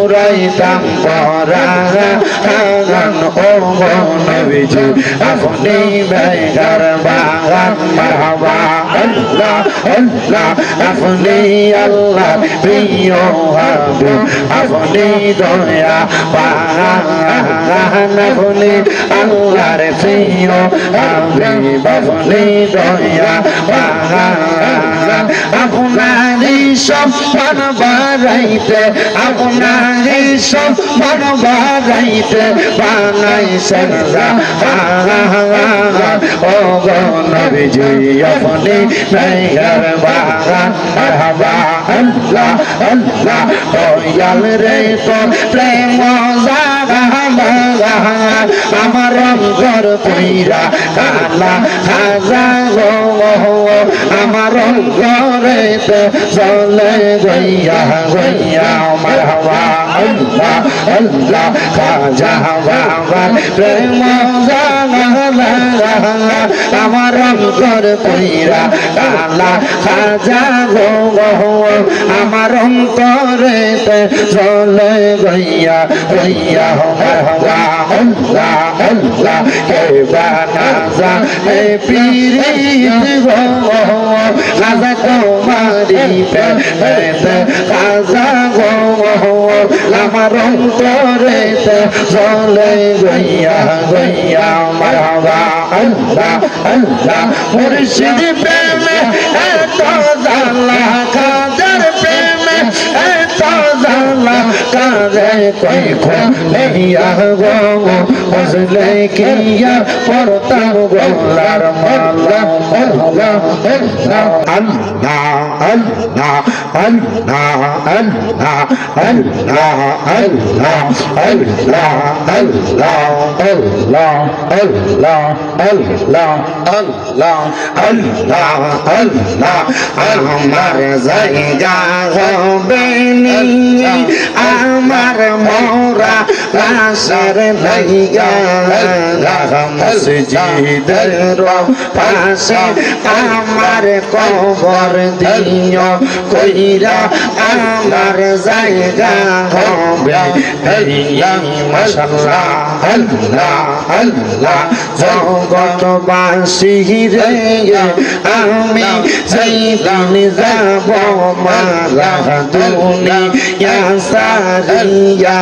কুরাইতাম পরাগান ও নবীজি আপনি বেগার বাগান মারহাবা আল্লাহ আল্লাহ আপনি আল্লাহ প্রিয় হাবিব আপনি দয়া পান আপনি আল্লাহর প্রিয় হাবিব আপনি দয়া পান আপনারই সম্মান বাড়াইতে আপনারই সম্মান বাড়াইতে বানাইছেন ও গো নবীজি আপনি মেহের বাগান মারহাবা আল্লাহ আল্লাহ দয়াল রে তো প্রেম আমার অন্তর কইরা কালা খাজা গো আমার অন্তরেতে চলে গইয়া গইয়া মারহাবা আল্লাহ আল্লাহ খাজা বাবার প্রেম আমার অন্তর কইরা কালা খাজা গো আমার অন্তরেতে চলে গইয়া গইয়া মারহাবা আল্লাহ আল্লাহ কে বানাজা এ পীরিত গো খাজা তোমারি পেতে খাজা গো আমার অন্তরেতে চলে গইয়া গইয়া মারহাবা আল্লাহ আল্লাহ মুর্শিদ প্রেমে এত জালা খাজার প্রেমে এত জালা কারে কই খুলিয়া গো বুঝলে কিয়া পরতাম গোলার মালা আল্লাহ আল্লাহ আল্লাহ আল্লাহ আল্লাহ আল্লাহ আল্লাহ আল্লাহ আল্লাহ আল্লাহ আল্লাহ আল্লাহ আল্লাহ আল্লাহ আল্লাহ আল্লাহ আমার জায়গা হবে নি আমার মোরা লাশের লাইগা মসজিদের পাশে আমার কবর দিও কইরা আমার জায়গা হবে মাশাআল্লাহ আল্লাহ আল্লাহ জগৎবাসী রে আমি যেদিন যাব মারা দুনিয়া সারিয়া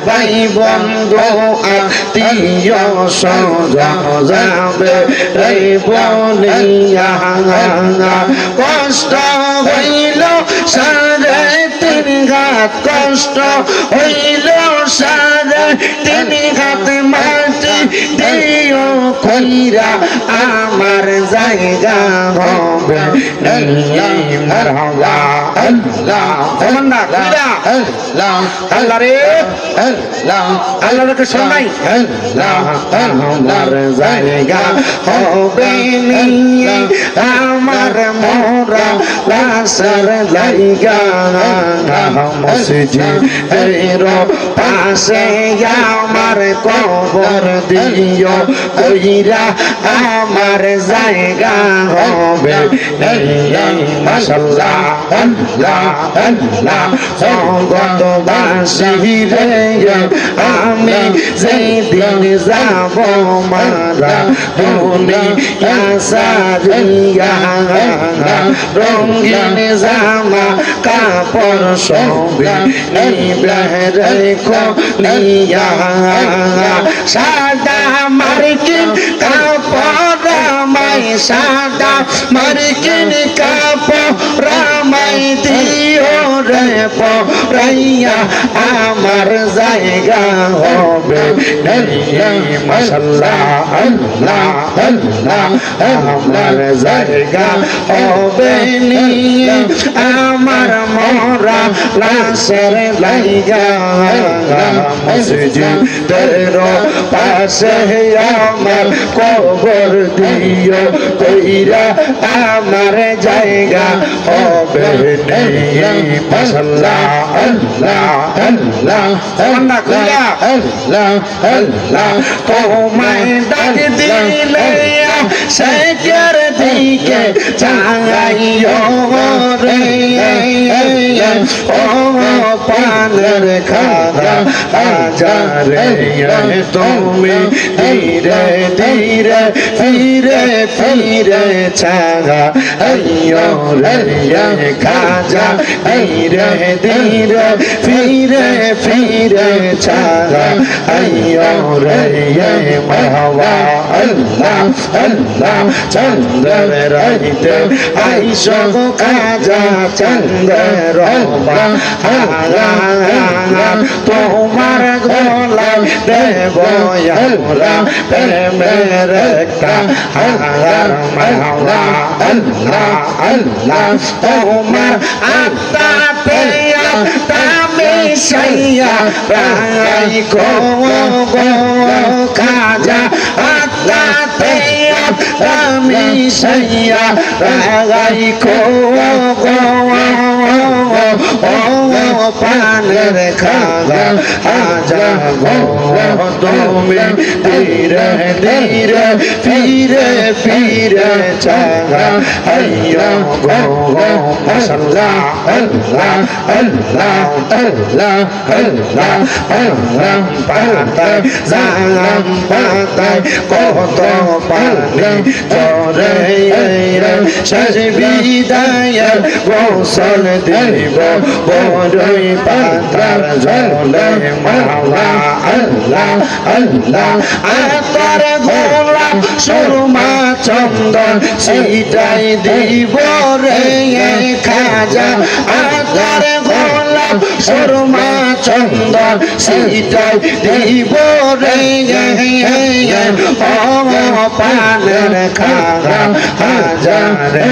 ভাই বন্ধু আত্মীয় স্বজন যাবে রে বলিয়া কষ্ট হইল সাড়ে তিন ঘাত কষ্ট হইল সাড়ে তিন ঘাত মাটি দিও কইরা আমার জায়গা হবে মারহাবা আল্লাহ তমন্না কইরা আল্লাহ আল্লাহ রে আল্লাহ আল্লাহর কে শোনাই আল্লাহ আমার জায়গা হবে নি আমার মোরা লাশের লাইগা মসজিদের পাশে আমার কবর দিও কইরা আমার জায়গা হবে মাশাআল্লাহ আল্লাহ আল্লাহ জগৎবাসী রে আমি যেদিন যাব মারা দুনিয়া সারিয়া রঙিন জামা কাপড় সবে নিবে রেখো নিয়া সাদা মার্কিন কাপড় রামাই সাদা মার্কিন কাপড় রামাই দিও রে পরাইয়া আমার জায়গা হবে মাশাআল্লাহ আল্লাহ আল্লাহ আমার জায়গা হবে নি আমার মোরা লাশের লাইগা মসজিদের পাশে আমার কবর দিও কইরা আমার জায়গা হবে নি মাশাআল্লাহ আল্লাহ আল্লাহ তমন্না কইরা আল্লাহ আল্লাহ তোমায় ডাক দিলে সেকের দিকে চাইও রে ও পান খাজারে তুমি ধীরে ধীরে ফিরে ফিরে ছাগা আইয়ো রে খাজা ধীরে ধীরে ফিরে ফিরে ছাগা আইয়ো রে মাহওয়া আল্লাহ আল্লাহ চন্দ্র রাইতে আইসো খাজা চন্দ্র তোমার গোলাম দেব আমরা প্রেমের একটা হার মাওলা আল্লাহ আল্লাহ তোমার আত্মাতে আত্মা মিশাইয়া রাই গো গো খাজা আত্মাতে আত্মা মিশাইয়া রাই গো গো পানের খাগা আজা গো তুমি ধীরে ধীরে ফিরে ফিরে চাগা আইয়ো গো গো মাশাআল্লাহ আল্লাহ আল্লাহ আল্লাহ আল্লাহ আল্লাহ পাতায় জাম পাতায় কত পানি জরে শেষ বিদায় গোসল দিব বড়ই পাতার জলে মাওলা আল্লাহ আল্লাহ আতর গোলাপ সুরমা চন্দন সিটাই দিব রে খাজা আতর গোলাপ সুরমা চন্দন সিটাই দিব রে ও পানের খাগা হাজারে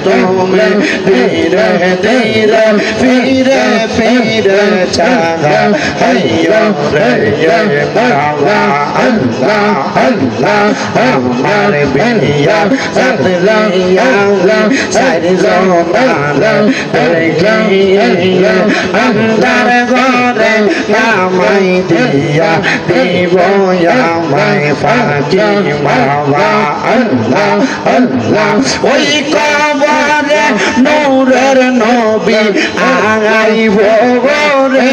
তুমি ধীরে ধীরে ফিরে ফিরে চাগা আইয়ো রে মাওলা আল্লাহ আল্লাহ আমার বিয়া সাতলাইয়া সারি জমানা দেখিয়া আন্দার ঘরে নামাই দিয়া দিব আমায় ফাঁকি মাওলা আল্লাহ আল্লাহ ওই কবরে নূরের নবী আইব রে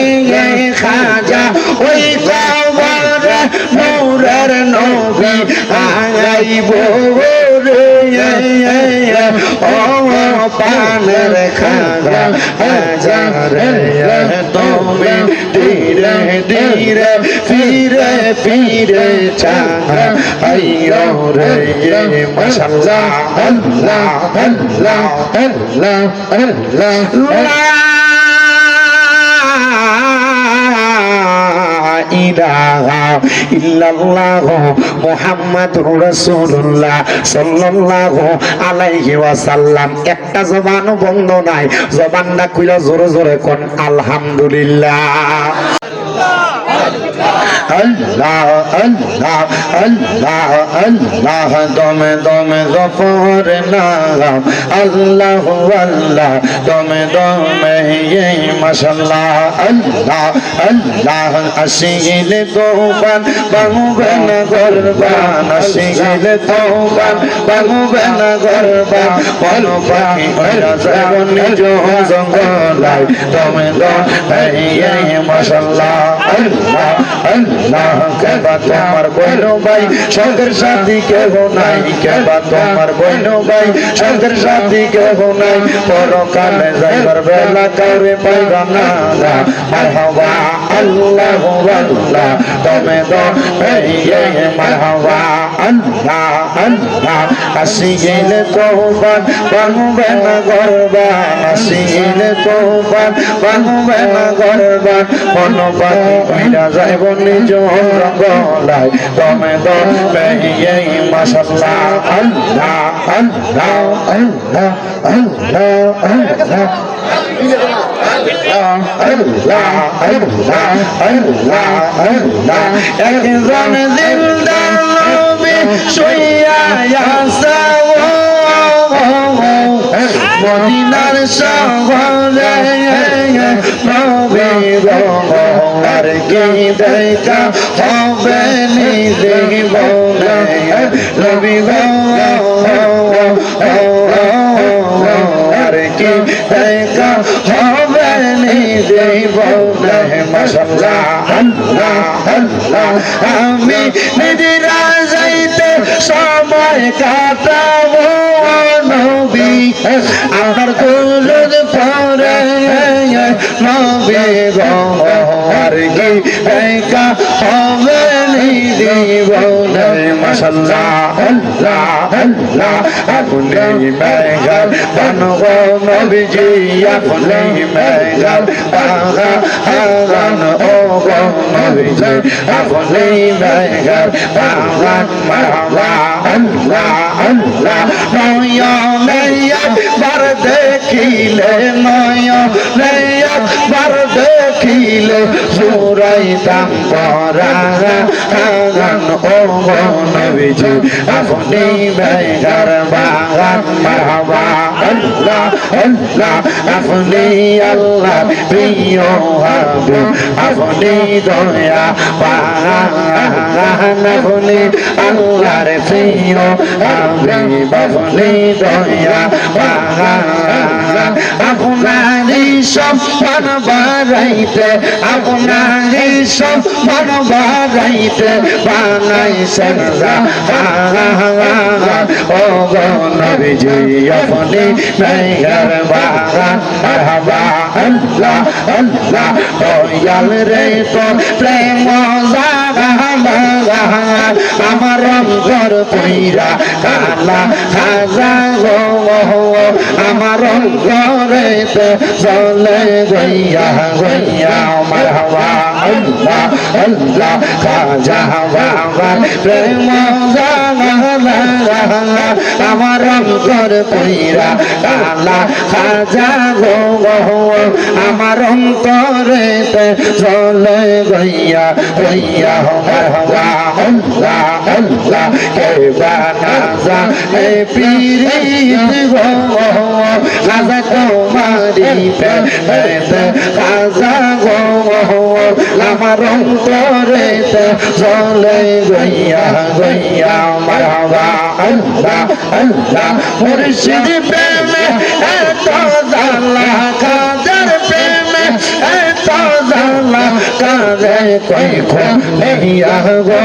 খাজা ওই কবরে নূরের নবী আইব রে ও পানের খাগা হাজারে তুমি ধীরে ধীরে ফিরে ফিরে চাগা আইয়ো রে মাশাআল্লাহ আল্লাহ আল্লাহ আল্লাহ আল্লাহ ইলাহা ইল্লাল্লাহ মুহাম্মাদুর রাসূলুল্লাহ সাল্লাল্লাহু আলাইহি ওয়াসাল্লাম একটা জবান বন্ধ নাই জবানটা খুলে জোরে জোরে কোন আলহামদুলিল্লাহ আল্লাহ আল্লাহ আল্লাহ আল্লাহ দমে দমে গফর নাম আল্লাহ আল্লাহ দমে দমে মাশাআল্লাহ আল্লাহ আল্লাহ আসিলে তোবান বাংবে না গরবান আসিলে তোবান বাংবে না গরবান বল পাখি ওরা জীবন নিজ জঙ্গলাই দমে দমে মাশাআল্লাহ আল্লাহ আল্লাহ কেবা তোমার বইনো ভাই সঙ্গের সাথী কেহ নাই কেবা তোমার বইনো ভাই সঙ্গের সাথী কেহ নাই পরকালে যাইবার বেলা কাউরে পাইবা না মারহাবা আল্লাহ আল্লাহ তুমি তো মারহাবা আল্লাহ আল্লাহ আসিলে তোবান বাংবে না গরবান আসিলে তোবান বাংবে না গরবান মন পাখি কইরা যাইব নিজ রঙ্গলাই তুমি তো মাশাআল্লাহ আল্লাহ আল্লাহ আল্লাহ আল্লাহ আল্লাহ আল্লাহ আল্লাহ আল্লাহ আল্লাহ একজন দিলদার নবী শুইয়া আছে মদিনার শহরে নবী গো আর কি দেখা হবে নি দেব নবী গো আর কি দেখা হবে নি দেব মাশাআল্লাহ আল্লাহ আল্লাহ আমি নিজেরা যাইতে সময় কাটাবো নবী আমার দরুদ পড়ে নবী গো আর কি দেখা হবে জীবনে মাশাআল্লাহ আল্লাহ আল্লাহ আপনি মেঘার বানগো নবীজি আপনি মেঘার বাগান ও গো নবীজি আপনি মেঘার বাগান মারহাবা আল্লাহ আল্লাহ নয়নে একবার দেখিলে নয়নে একবার দেখিলে জুড়াইতাম পরাগান ও গো নবীজি আপনি মেঘার বাগান মারহাবা আল্লাহ আল্লাহ আপনি আল্লাহ প্রিয় হাবিব আপনি দয়া বাগান আপনি আল্লাহর প্রিয় হাবিব আপনি দয়া বাগান আপনারই সম্মান বাড়াইতে আপনারই সম্মান বাড়াইতে বানাইছেন ও গো নবীজি আপনি মেঘার বাগান মারহাবা আল্লাহ আল্লাহ দয়াল রে তোর প্রেম আমার অন্তর কইরা কালা খাজা গো আমার অন্তরেতে চলে গইয়া গইয়া মারহাবা আল্লাহ আল্লাহ খাজা বাবা প্রেম আমার অন্তর কইরা কালা খাজা গো আমার অন্তরেতে চলে গইয়া গইয়া মারহাবা আল্লাহ আল্লাহ কে বানাজা এ পীরিত গো খাজা তোমারি পেতে খাজা গো আমার অন্তরেতে চলে গইয়া গইয়া মারহাবা আল্লাহ আল্লাহ মুর্শিদ প্রেমে এত জালা খাজার প্রেমে এত জালা কাজে কই খুলিয়া গো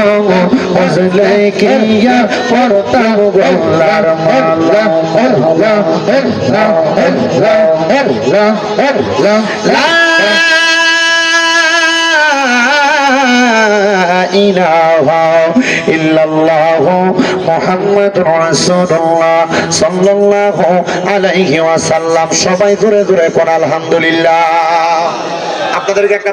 বুঝলে কিয়া পড়তাম গোলার মালা আল্লাহ আল্লাহ আল্লাহ আল্লাহ আল্লাহ লা ইলাহা ইল্লাল্লাহু মুহাম্মাদুর রাসূলুল্লাহ সাল্লাল্লাহু আলাইহি ওয়াসাল্লাম সবাই জোরে জোরে কোন আলহামদুলিল্লাহ আপনাদেরকে একটা